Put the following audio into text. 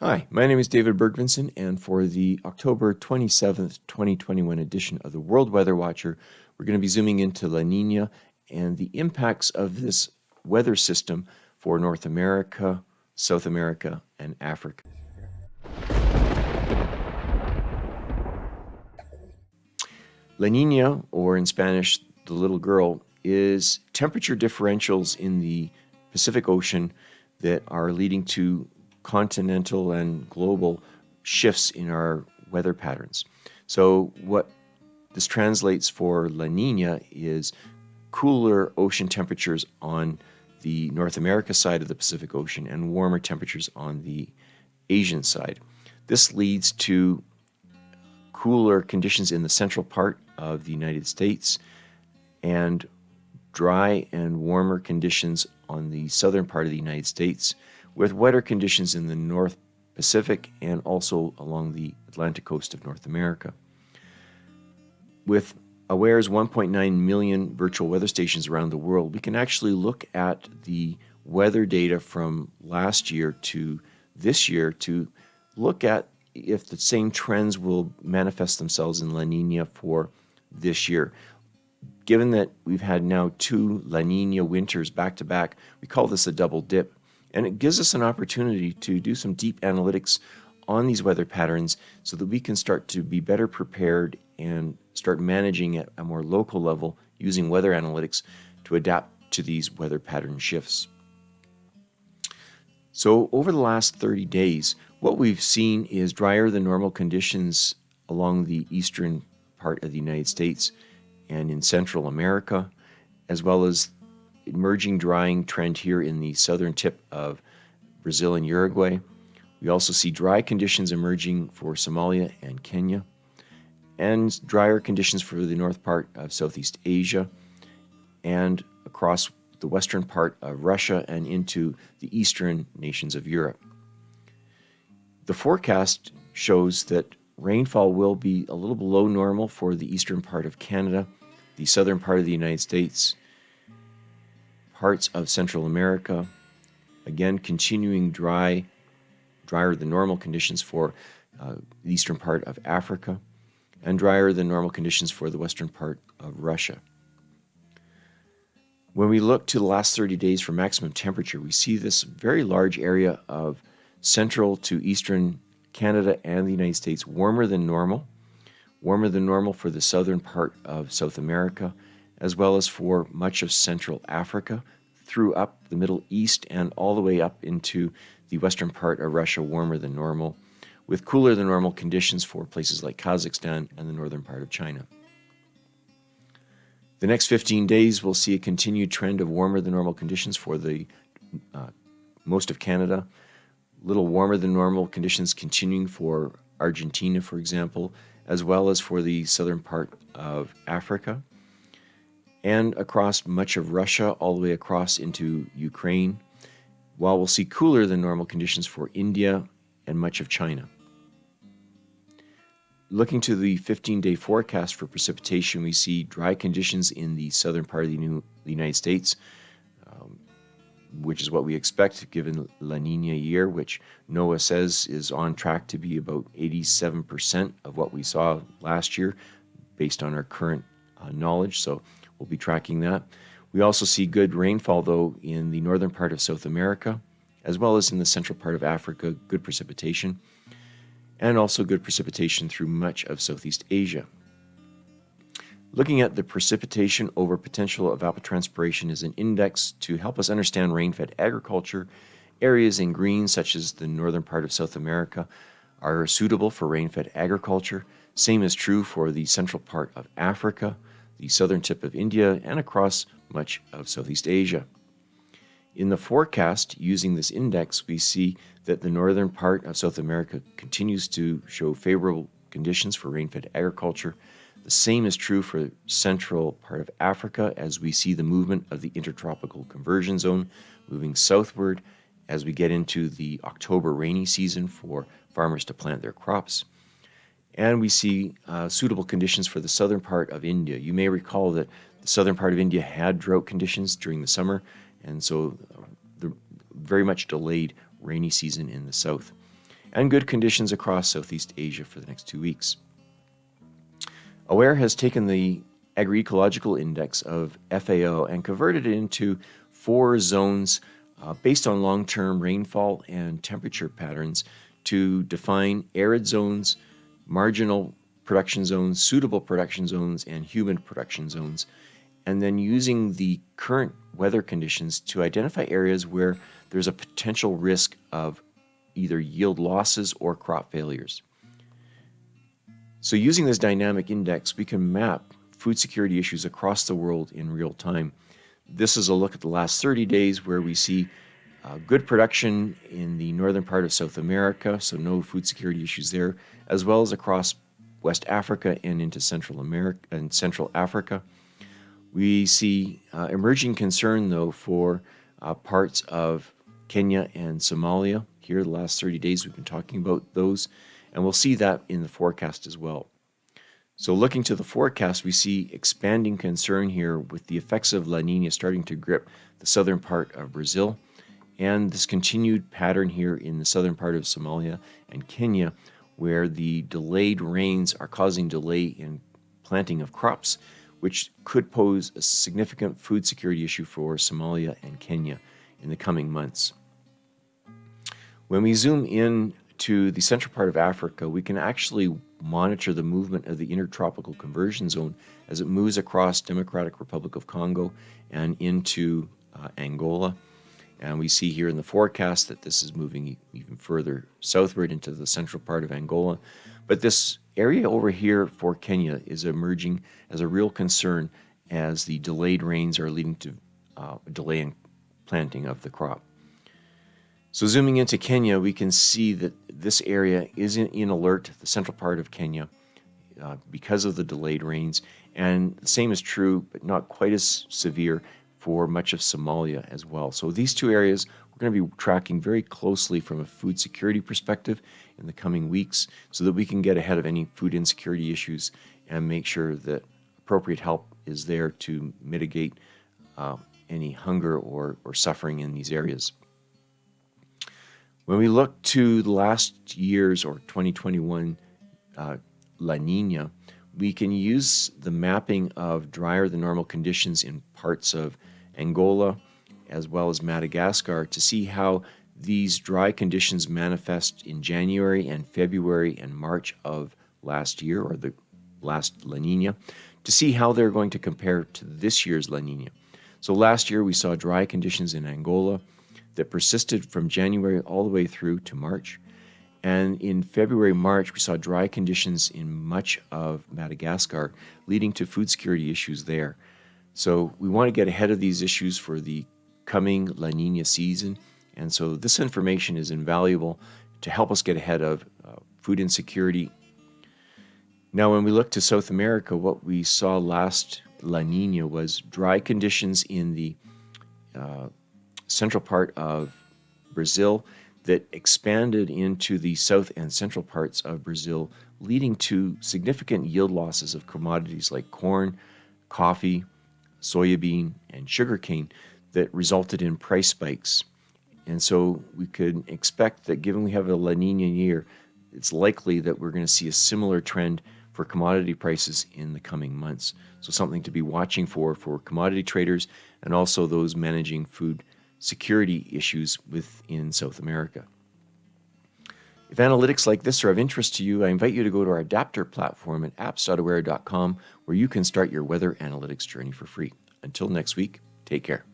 Hi, my name is David Bergvinson, and for the October 27th, 2021 edition of the World Weather Watcher, we're going to be zooming into La Nina and the impacts of this weather system for North America, South America, and Africa. La Nina, or in Spanish, the little girl, is temperature differentials in the Pacific Ocean that are leading to continental and global shifts in our weather patterns. So what this translates for La Nina is cooler ocean temperatures on the North America side of the Pacific Ocean and warmer temperatures on the Asian side. This leads to cooler conditions in the central part of the United States and dry and warmer conditions on the southern part of the United States, with wetter conditions in the North Pacific and also along the Atlantic coast of North America. With AWARE's 1.9 million virtual weather stations around the world, we can actually look at the weather data from last year to this year to look at if the same trends will manifest themselves in La Nina for this year. Given that we've had now two La Nina winters back to back, we call this a double dip. And it gives us an opportunity to do some deep analytics on these weather patterns so that we can start to be better prepared and start managing at a more local level using weather analytics to adapt to these weather pattern shifts. So over the last 30 days, what we've seen is drier than normal conditions along the eastern part of the United States and in Central America, as well as emerging drying trend here in the southern tip of Brazil and Uruguay. We also see dry conditions emerging for Somalia and Kenya, and drier conditions for the north part of Southeast Asia and across the western part of Russia and into the eastern nations of Europe. The forecast shows that rainfall will be a little below normal for the eastern part of Canada, the southern part of the United States, parts of Central America, again continuing drier than normal conditions for the eastern part of Africa, and drier than normal conditions for the western part of Russia. When we look to the last 30 days for maximum temperature, we see this very large area of central to eastern Canada and the United States warmer than normal for the southern part of South America, as well as for much of Central Africa, through up the Middle East and all the way up into the western part of Russia, warmer than normal, with cooler than normal conditions for places like Kazakhstan and the northern part of China. The next 15 days will see a continued trend of warmer than normal conditions for the most of Canada, little warmer than normal conditions continuing for Argentina, for example, as well as for the southern part of Africa, and across much of Russia, all the way across into Ukraine, while we'll see cooler than normal conditions for India and much of China. Looking to the 15-day forecast for precipitation, we see dry conditions in the southern part of the United States, which is what we expect given La Nina year, which NOAA says is on track to be about 87% of what we saw last year based on our current knowledge. So we'll be tracking that. We also see good rainfall, though, in the northern part of South America, as well as in the central part of Africa, good precipitation, and also good precipitation through much of Southeast Asia. Looking at the precipitation over potential evapotranspiration is an index to help us understand rain-fed agriculture. Areas in green, such as the northern part of South America, are suitable for rain-fed agriculture. Same is true for the central part of Africa, the southern tip of India, and across much of Southeast Asia. In the forecast, using this index, we see that the northern part of South America continues to show favorable conditions for rain-fed agriculture. The same is true for central part of Africa, as we see the movement of the intertropical conversion zone moving southward as we get into the October rainy season for farmers to plant their crops. And we see suitable conditions for the southern part of India. You may recall that the southern part of India had drought conditions during the summer, and so the very much delayed rainy season in the south. and good conditions across Southeast Asia for the next 2 weeks. AWARE has taken the Agroecological Index of FAO and converted it into 4 zones based on long-term rainfall and temperature patterns to define arid zones, marginal production zones, suitable production zones, and humid production zones, and then using the current weather conditions to identify areas where there's a potential risk of either yield losses or crop failures. So using this dynamic index, we can map food security issues across the world in real time. This is a look at the last 30 days where we see good production in the northern part of South America, so no food security issues there, as well as across West Africa and into Central America and Central Africa. We see emerging concern, though, for parts of Kenya and Somalia. Here, the last 30 days, we've been talking about those, and we'll see that in the forecast as well. So looking to the forecast, we see expanding concern here with the effects of La Nina starting to grip the southern part of Brazil, and this continued pattern here in the southern part of Somalia and Kenya, where the delayed rains are causing delay in planting of crops, which could pose a significant food security issue for Somalia and Kenya in the coming months. When we zoom in to the central part of Africa, we can actually monitor the movement of the intertropical conversion zone as it moves across Democratic Republic of Congo and into Angola. And we see here in the forecast that this is moving even further southward into the central part of Angola. But this area over here for Kenya is emerging as a real concern as the delayed rains are leading to a delay in planting of the crop. So zooming into Kenya, we can see that this area is in alert, the central part of Kenya, because of the delayed rains. And the same is true, but not quite as severe, for much of Somalia as well. So these two areas we're going to be tracking very closely from a food security perspective in the coming weeks so that we can get ahead of any food insecurity issues and make sure that appropriate help is there to mitigate any hunger or suffering in these areas. When we look to the last year's or 2021 La Nina, we can use the mapping of drier than normal conditions in parts of Angola as well as Madagascar to see how these dry conditions manifest in January and February and March of last year, or the last La Nina, to see how they're going to compare to this year's La Nina. So last year we saw dry conditions in Angola that persisted from January all the way through to March. And in February, March, we saw dry conditions in much of Madagascar, leading to food security issues there. So we want to get ahead of these issues for the coming La Nina season. And so this information is invaluable to help us get ahead of food insecurity. Now, when we look to South America, what we saw last La Nina was dry conditions in the central part of Brazil that expanded into the south and central parts of Brazil, leading to significant yield losses of commodities like corn, coffee, soybean, and sugarcane that resulted in price spikes. And so we could expect that given we have a La Nina year, it's likely that we're going to see a similar trend for commodity prices in the coming months. So something to be watching for commodity traders and also those managing food security issues within South America. If analytics like this are of interest to you, I invite you to go to our adapter platform at apps.aware.com, where you can start your weather analytics journey for free. Until next week, take care.